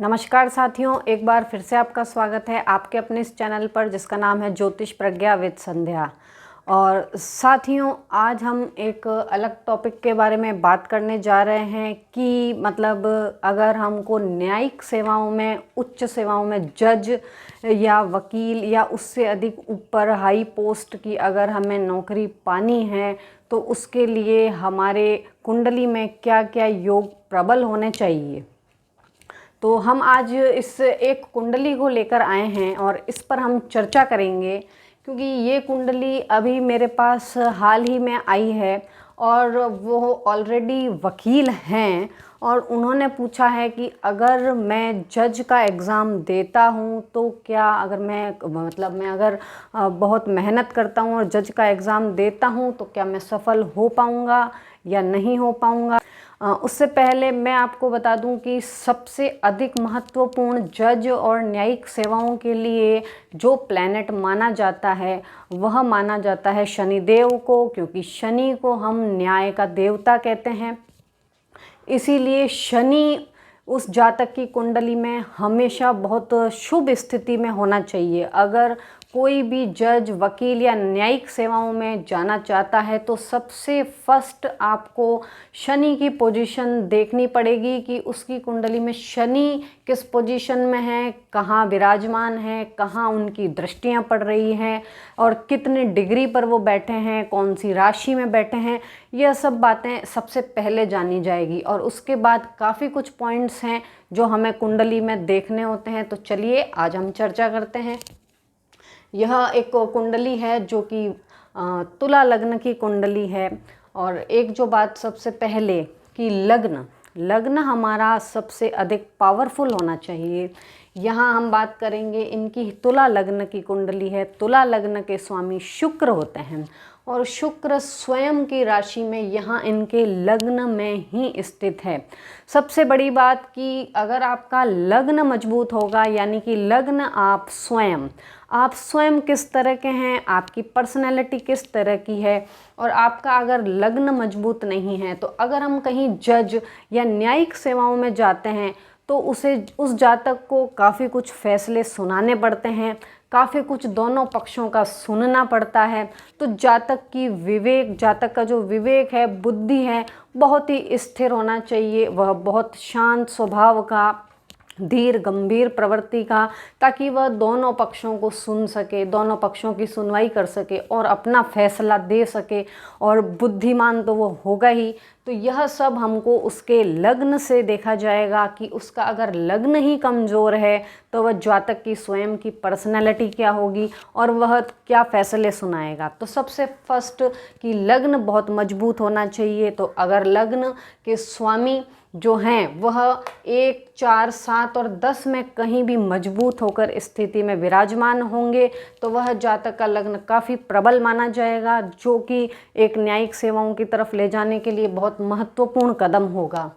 नमस्कार साथियों, एक बार फिर से आपका स्वागत है आपके अपने इस चैनल पर जिसका नाम है ज्योतिष प्रज्ञा विद संध्या। और साथियों, आज हम एक अलग टॉपिक के बारे में बात करने जा रहे हैं कि मतलब अगर हमको न्यायिक सेवाओं में, उच्च सेवाओं में जज या वकील या उससे अधिक ऊपर हाई पोस्ट की अगर हमें नौकरी पानी है तो उसके लिए हमारे कुंडली में क्या क्या योग प्रबल होने चाहिए। तो हम आज इस एक कुंडली को लेकर आए हैं और इस पर हम चर्चा करेंगे, क्योंकि ये कुंडली अभी मेरे पास हाल ही में आई है और वो ऑलरेडी वकील हैं और उन्होंने पूछा है कि अगर मैं जज का एग्ज़ाम देता हूँ तो क्या, अगर मैं अगर बहुत मेहनत करता हूँ और जज का एग्ज़ाम देता हूँ तो क्या मैं सफल हो पाऊँगा या नहीं हो पाऊँगा। उससे पहले मैं आपको बता दूं कि सबसे अधिक महत्वपूर्ण जज और न्यायिक सेवाओं के लिए जो प्लैनेट माना जाता है वह माना जाता है शनिदेव को, क्योंकि शनि को हम न्याय का देवता कहते हैं। इसीलिए शनि उस जातक की कुंडली में हमेशा बहुत शुभ स्थिति में होना चाहिए। अगर कोई भी जज, वकील या न्यायिक सेवाओं में जाना चाहता है तो सबसे फर्स्ट आपको शनि की पोजीशन देखनी पड़ेगी कि उसकी कुंडली में शनि किस पोजीशन में है, कहाँ विराजमान है, कहाँ उनकी दृष्टियाँ पड़ रही हैं और कितने डिग्री पर वो बैठे हैं, कौन सी राशि में बैठे हैं। यह सब बातें सबसे पहले जानी जाएगी और उसके बाद काफ़ी कुछ पॉइंट्स हैं जो हमें कुंडली में देखने होते हैं। तो चलिए आज हम चर्चा करते हैं। यह एक कुंडली है जो कि तुला लग्न की कुंडली है। और एक जो बात सबसे पहले कि लग्न हमारा सबसे अधिक पावरफुल होना चाहिए। यहाँ हम बात करेंगे, इनकी तुला लग्न की कुंडली है। तुला लग्न के स्वामी शुक्र होते हैं और शुक्र स्वयं की राशि में यहाँ इनके लग्न में ही स्थित है। सबसे बड़ी बात कि अगर आपका लग्न मजबूत होगा, यानी कि लग्न आप स्वयं किस तरह के हैं, आपकी पर्सनैलिटी किस तरह की है, और आपका अगर लग्न मजबूत नहीं है तो अगर हम कहीं जज या न्यायिक सेवाओं में जाते हैं तो उस जातक को काफ़ी कुछ फैसले सुनाने पड़ते हैं, काफ़ी कुछ दोनों पक्षों का सुनना पड़ता है। तो जातक का जो विवेक है, बुद्धि है, बहुत ही स्थिर होना चाहिए। वह बहुत शांत स्वभाव का, धीर गंभीर प्रवृत्ति का, ताकि वह दोनों पक्षों को सुन सके, दोनों पक्षों की सुनवाई कर सके और अपना फैसला दे सके। और बुद्धिमान तो वो होगा ही। तो यह सब हमको उसके लग्न से देखा जाएगा कि उसका अगर लग्न ही कमज़ोर है तो वह जातक की स्वयं की पर्सनैलिटी क्या होगी और वह क्या फैसले सुनाएगा। तो सबसे फर्स्ट कि लग्न बहुत मजबूत होना चाहिए। तो अगर लग्न के स्वामी जो हैं वह 1, 4, 7 और 10 में कहीं भी मजबूत होकर स्थिति में विराजमान होंगे तो वह जातक का लग्न काफ़ी प्रबल माना जाएगा, जो कि एक न्यायिक सेवाओं की तरफ ले जाने के लिए बहुत महत्वपूर्ण कदम होगा।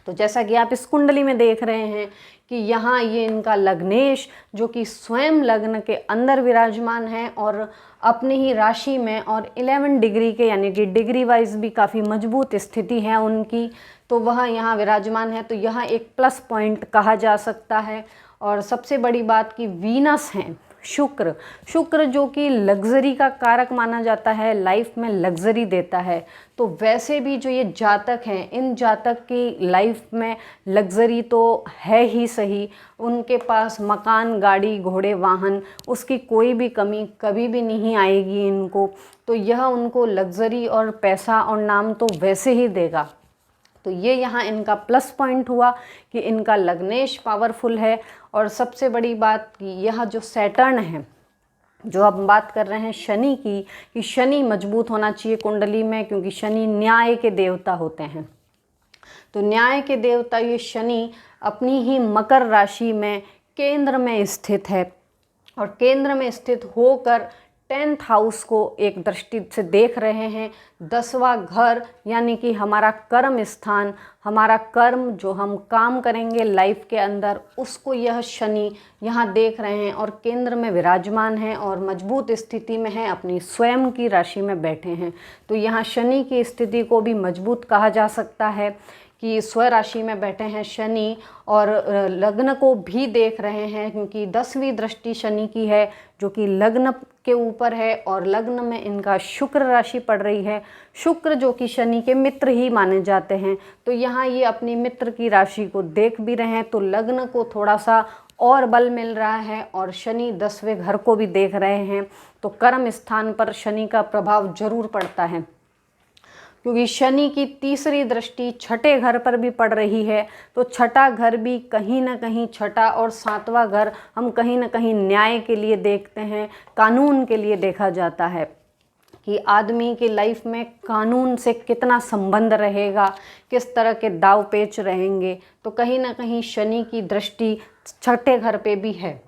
तो जैसा कि आप इस कुंडली में देख रहे हैं कि यहाँ ये इनका लग्नेश जो कि स्वयं लग्न के अंदर विराजमान है और अपनी ही राशि में, और 11 डिग्री के, यानी कि डिग्री वाइज भी काफ़ी मजबूत स्थिति है उनकी, तो वह यहाँ विराजमान है। तो यह एक प्लस पॉइंट कहा जा सकता है। और सबसे बड़ी बात कि वीनस हैं शुक्र जो कि लग्जरी का कारक माना जाता है, लाइफ में लग्जरी देता है। तो वैसे भी जो ये जातक हैं, इन जातक की लाइफ में लग्जरी तो है ही सही, उनके पास मकान, गाड़ी, घोड़े, वाहन, उसकी कोई भी कमी कभी भी नहीं आएगी इनको। तो यह उनको लग्जरी और पैसा और नाम तो वैसे ही देगा। तो ये यहाँ इनका प्लस पॉइंट हुआ कि इनका लग्नेश पावरफुल है। और सबसे बड़ी बात कि यह जो सैटर्न है, जो हम बात कर रहे हैं शनि की, कि शनि मजबूत होना चाहिए कुंडली में, क्योंकि शनि न्याय के देवता होते हैं। तो न्याय के देवता ये शनि अपनी ही मकर राशि में केंद्र में स्थित है और केंद्र में स्थित होकर 10th हाउस को एक दृष्टि से देख रहे हैं। 10वां घर यानी कि हमारा कर्म स्थान, हमारा कर्म जो हम काम करेंगे लाइफ के अंदर, उसको यह शनि यहाँ देख रहे हैं और केंद्र में विराजमान हैं और मजबूत स्थिति में हैं, अपनी स्वयं की राशि में बैठे हैं। तो यहाँ शनि की स्थिति को भी मजबूत कहा जा सकता है कि स्वराशि में बैठे हैं शनि और लग्न को भी देख रहे हैं, क्योंकि 10वीं दृष्टि शनि की है जो कि लग्न के ऊपर है और लग्न में इनका शुक्र राशि पड़ रही है। शुक्र जो कि शनि के मित्र ही माने जाते हैं, तो यहाँ ये अपनी मित्र की राशि को देख भी रहे हैं, तो लग्न को थोड़ा सा और बल मिल रहा है और शनि 10वें घर को भी देख रहे हैं, तो कर्म स्थान पर शनि का प्रभाव जरूर पड़ता है, क्योंकि शनि की तीसरी दृष्टि छठे घर पर भी पड़ रही है। तो छठा घर भी कहीं ना कहीं, छठा और सातवां घर हम कहीं ना कहीं न्याय के लिए देखते हैं, कानून के लिए देखा जाता है कि आदमी की लाइफ में कानून से कितना संबंध रहेगा, किस तरह के दाव पेच रहेंगे। तो कहीं ना कहीं शनि की दृष्टि छठे घर पे भी है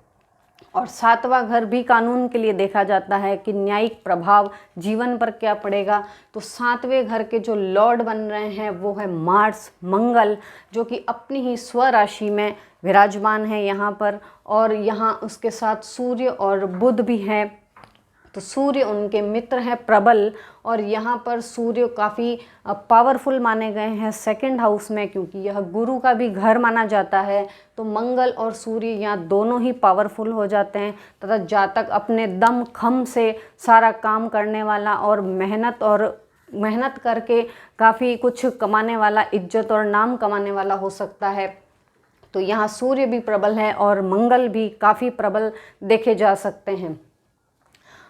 और सातवां घर भी कानून के लिए देखा जाता है कि न्यायिक प्रभाव जीवन पर क्या पड़ेगा। तो सातवें घर के जो लॉर्ड बन रहे हैं वो है मार्स, मंगल, जो कि अपनी ही स्वराशि में विराजमान है यहाँ पर, और यहाँ उसके साथ सूर्य और बुध भी हैं। तो सूर्य उनके मित्र हैं प्रबल, और यहाँ पर सूर्य काफ़ी पावरफुल माने गए हैं सेकंड हाउस में, क्योंकि यह गुरु का भी घर माना जाता है। तो मंगल और सूर्य यहाँ दोनों ही पावरफुल हो जाते हैं, तथा जातक अपने दम खम से सारा काम करने वाला और मेहनत करके काफ़ी कुछ कमाने वाला, इज्जत और नाम कमाने वाला हो सकता है। तो यहाँ सूर्य भी प्रबल है और मंगल भी काफ़ी प्रबल देखे जा सकते हैं।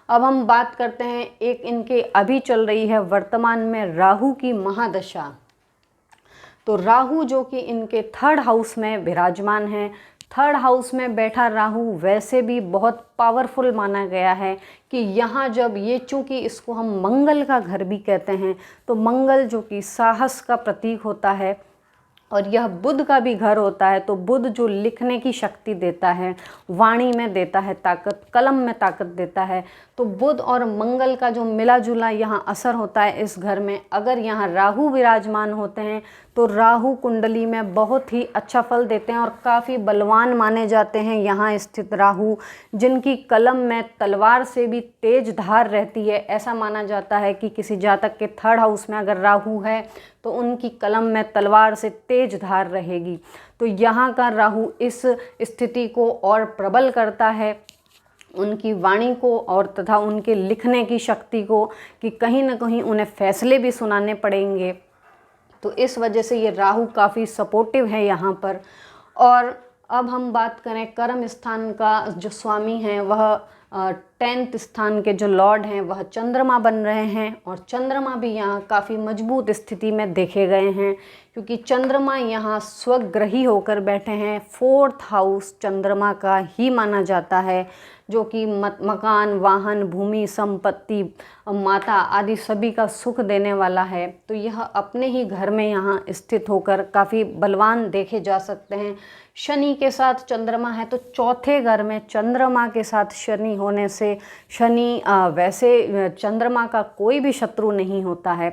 अब हम बात करते हैं एक इनके अभी चल रही है वर्तमान में राहु की महादशा। तो राहु जो कि इनके थर्ड हाउस में विराजमान है। थर्ड हाउस में बैठा राहु वैसे भी बहुत पावरफुल माना गया है कि यहाँ जब ये, चूँकि इसको हम मंगल का घर भी कहते हैं, तो मंगल जो कि साहस का प्रतीक होता है और यह बुध का भी घर होता है। तो बुध जो लिखने की शक्ति देता है, वाणी में देता है ताकत, कलम में ताकत देता है। तो बुध और मंगल का जो मिला जुला यहाँ असर होता है इस घर में, अगर यहाँ राहु विराजमान होते हैं तो राहु कुंडली में बहुत ही अच्छा फल देते हैं और काफ़ी बलवान माने जाते हैं यहाँ स्थित राहु, जिनकी कलम में तलवार से भी तेज धार रहती है। ऐसा माना जाता है कि किसी जातक के थर्ड हाउस में अगर राहु है तो उनकी कलम में तलवार से तेज धार रहेगी। तो यहाँ का राहु इस स्थिति को और प्रबल करता है, उनकी वाणी को और तथा उनके लिखने की शक्ति को, कि कहीं ना कहीं उन्हें फैसले भी सुनाने पड़ेंगे। तो इस वजह से ये राहु काफ़ी सपोर्टिव है यहाँ पर। और अब हम बात करें कर्म स्थान का, जो स्वामी हैं वह 10th स्थान के जो लॉर्ड हैं वह चंद्रमा बन रहे हैं, और चंद्रमा भी यहाँ काफ़ी मजबूत स्थिति में देखे गए हैं, क्योंकि चंद्रमा यहाँ स्वग्रही होकर बैठे हैं। 4th हाउस चंद्रमा का ही माना जाता है, जो कि मकान, वाहन, भूमि, संपत्ति, माता आदि सभी का सुख देने वाला है। तो यह अपने ही घर में यहाँ स्थित होकर काफ़ी बलवान देखे जा सकते हैं। शनि के साथ चंद्रमा है, तो चौथे घर में चंद्रमा के साथ शनि होने से, शनि वैसे चंद्रमा का कोई भी शत्रु नहीं होता है,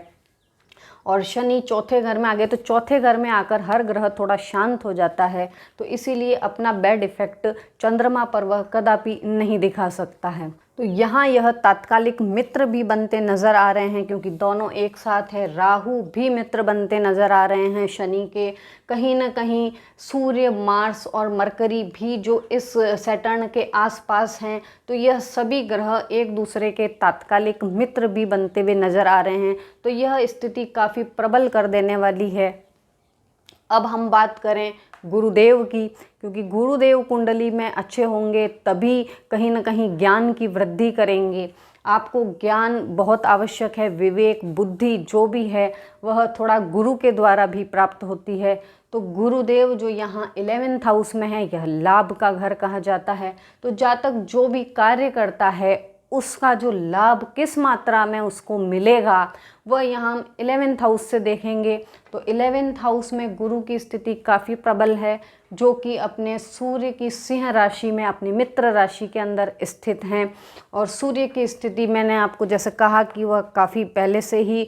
और शनि चौथे घर में आ गए तो चौथे घर में आकर हर ग्रह थोड़ा शांत हो जाता है। तो इसीलिए अपना बैड इफेक्ट चंद्रमा पर वह कदापि नहीं दिखा सकता है। तो यहाँ यह तात्कालिक मित्र भी बनते नज़र आ रहे हैं, क्योंकि दोनों एक साथ है। राहु भी मित्र बनते नज़र आ रहे हैं शनि के। कहीं ना कहीं सूर्य, मार्स और मरकरी भी जो इस सैटर्न के आसपास हैं, तो यह सभी ग्रह एक दूसरे के तात्कालिक मित्र भी बनते हुए नज़र आ रहे हैं। तो यह स्थिति काफ़ी प्रबल कर देने वाली है। अब हम बात करें गुरुदेव की, क्योंकि गुरुदेव कुंडली में अच्छे होंगे तभी कहीं ना कहीं ज्ञान की वृद्धि करेंगे। आपको ज्ञान बहुत आवश्यक है, विवेक, बुद्धि जो भी है वह थोड़ा गुरु के द्वारा भी प्राप्त होती है। तो गुरुदेव जो यहाँ 11th हाउस में है, यह लाभ का घर कहा जाता है। तो जातक जो भी कार्य करता है उसका जो लाभ किस मात्रा में उसको मिलेगा वह यहाँ हम 11th हाउस से देखेंगे। तो 11th हाउस में गुरु की स्थिति काफ़ी प्रबल है, जो कि अपने सूर्य की सिंह राशि में, अपनी मित्र राशि के अंदर स्थित हैं। और सूर्य की स्थिति मैंने आपको जैसे कहा कि वह काफ़ी पहले से ही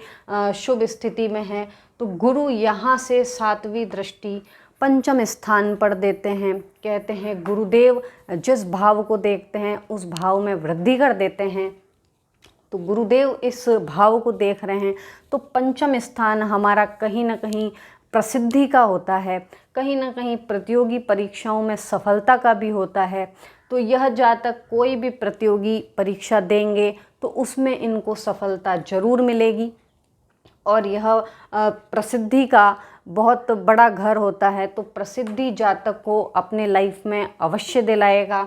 शुभ स्थिति में है। तो गुरु यहाँ से 7वीं दृष्टि पंचम स्थान पर देते हैं। कहते हैं गुरुदेव जिस भाव को देखते हैं उस भाव में वृद्धि कर देते हैं। तो गुरुदेव इस भाव को देख रहे हैं, तो पंचम स्थान हमारा कहीं ना कहीं प्रसिद्धि का होता है, कहीं ना कहीं प्रतियोगी परीक्षाओं में सफलता का भी होता है। तो यह जातक कोई भी प्रतियोगी परीक्षा देंगे तो उसमें इनको सफलता ज़रूर मिलेगी। और यह प्रसिद्धि का बहुत बड़ा घर होता है, तो प्रसिद्धि जातक को अपने लाइफ में अवश्य दिलाएगा,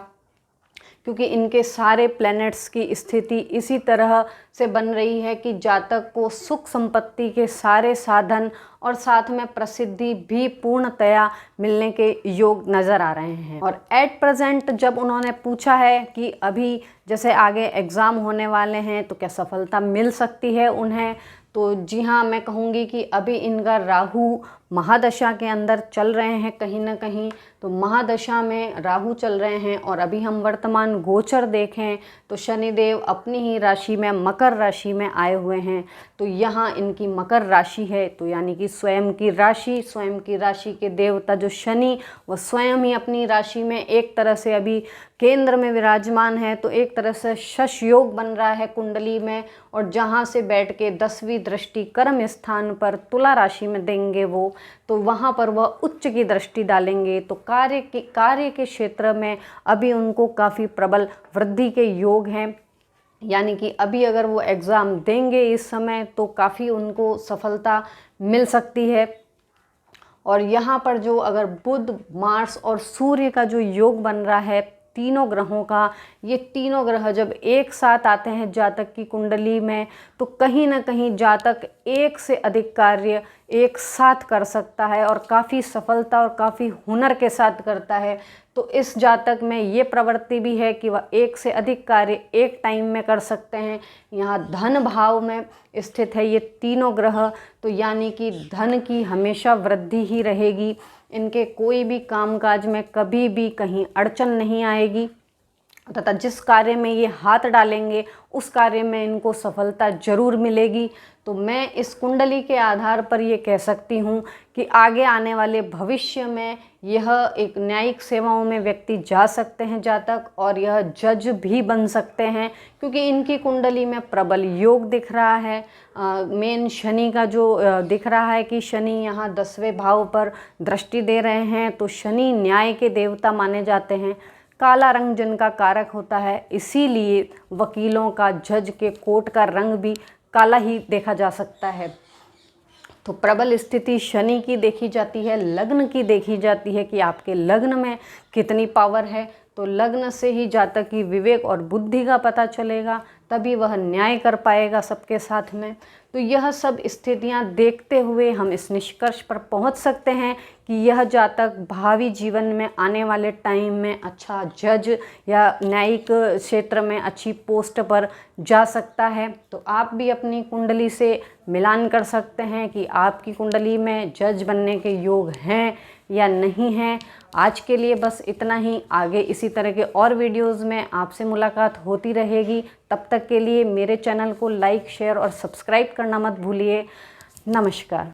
क्योंकि इनके सारे प्लैनेट्स की स्थिति इसी तरह से बन रही है कि जातक को सुख संपत्ति के सारे साधन और साथ में प्रसिद्धि भी पूर्णतया मिलने के योग नज़र आ रहे हैं। और एट प्रेजेंट जब उन्होंने पूछा है कि अभी जैसे आगे एग्ज़ाम होने वाले हैं तो क्या सफलता मिल सकती है उन्हें, तो जी हाँ, मैं कहूँगी कि अभी इनका राहु महादशा के अंदर चल रहे हैं कहीं ना कहीं। तो महादशा में राहु चल रहे हैं और अभी हम वर्तमान गोचर देखें तो शनिदेव अपनी ही राशि में मकर राशि में आए हुए हैं। तो यहाँ इनकी मकर राशि है, तो यानी कि स्वयं की राशि के देवता जो शनि, वह स्वयं ही अपनी राशि में एक तरह से अभी केंद्र में विराजमान है। तो एक तरह से शश योग बन रहा है कुंडली में, और जहाँ से बैठ के 10वीं दृष्टि कर्म स्थान पर तुला राशि में देंगे वो, तो वहाँ पर वह उच्च की दृष्टि डालेंगे। तो कार्य के क्षेत्र में अभी उनको काफ़ी प्रबल वृद्धि के योग हैं, यानी कि अभी अगर वो एग्ज़ाम देंगे इस समय तो काफ़ी उनको सफलता मिल सकती है। और यहाँ पर जो अगर बुध, मार्स और सूर्य का जो योग बन रहा है तीनों ग्रहों का, ये तीनों ग्रह जब एक साथ आते हैं जातक की कुंडली में तो कहीं ना कहीं जातक एक से अधिक कार्य एक साथ कर सकता है और काफ़ी सफलता और काफ़ी हुनर के साथ करता है। तो इस जातक में ये प्रवृत्ति भी है कि वह एक से अधिक कार्य एक टाइम में कर सकते हैं। यहाँ धन भाव में स्थित है ये तीनों ग्रह, तो यानी कि धन की हमेशा वृद्धि ही रहेगी। इनके कोई भी कामकाज में कभी भी कहीं अड़चन नहीं आएगी, तथा जिस कार्य में ये हाथ डालेंगे उस कार्य में इनको सफलता जरूर मिलेगी। तो मैं इस कुंडली के आधार पर ये कह सकती हूँ कि आगे आने वाले भविष्य में यह एक न्यायिक सेवाओं में व्यक्ति जा सकते हैं जातक, और यह जज भी बन सकते हैं, क्योंकि इनकी कुंडली में प्रबल योग दिख रहा है। मेन शनि का जो दिख रहा है कि शनि यहाँ 10वें भाव पर दृष्टि दे रहे हैं, तो शनि न्याय के देवता माने जाते हैं। काला रंग जिनका कारक होता है, इसीलिए वकीलों का, जज के कोर्ट का रंग भी काला ही देखा जा सकता है। तो प्रबल स्थिति शनि की देखी जाती है, लग्न की देखी जाती है कि आपके लग्न में कितनी पावर है। तो लग्न से ही जातक की विवेक और बुद्धि का पता चलेगा, तभी वह न्याय कर पाएगा सबके साथ में। तो यह सब स्थितियां देखते हुए हम इस निष्कर्ष पर पहुंच सकते हैं कि यह जातक भावी जीवन में आने वाले टाइम में अच्छा जज या न्यायिक क्षेत्र में अच्छी पोस्ट पर जा सकता है। तो आप भी अपनी कुंडली से मिलान कर सकते हैं कि आपकी कुंडली में जज बनने के योग हैं या नहीं हैं। आज के लिए बस इतना ही। आगे इसी तरह के और वीडियोस में आपसे मुलाकात होती रहेगी। तब तक के लिए मेरे चैनल को लाइक, शेयर और सब्सक्राइब करना मत भूलिए। नमस्कार।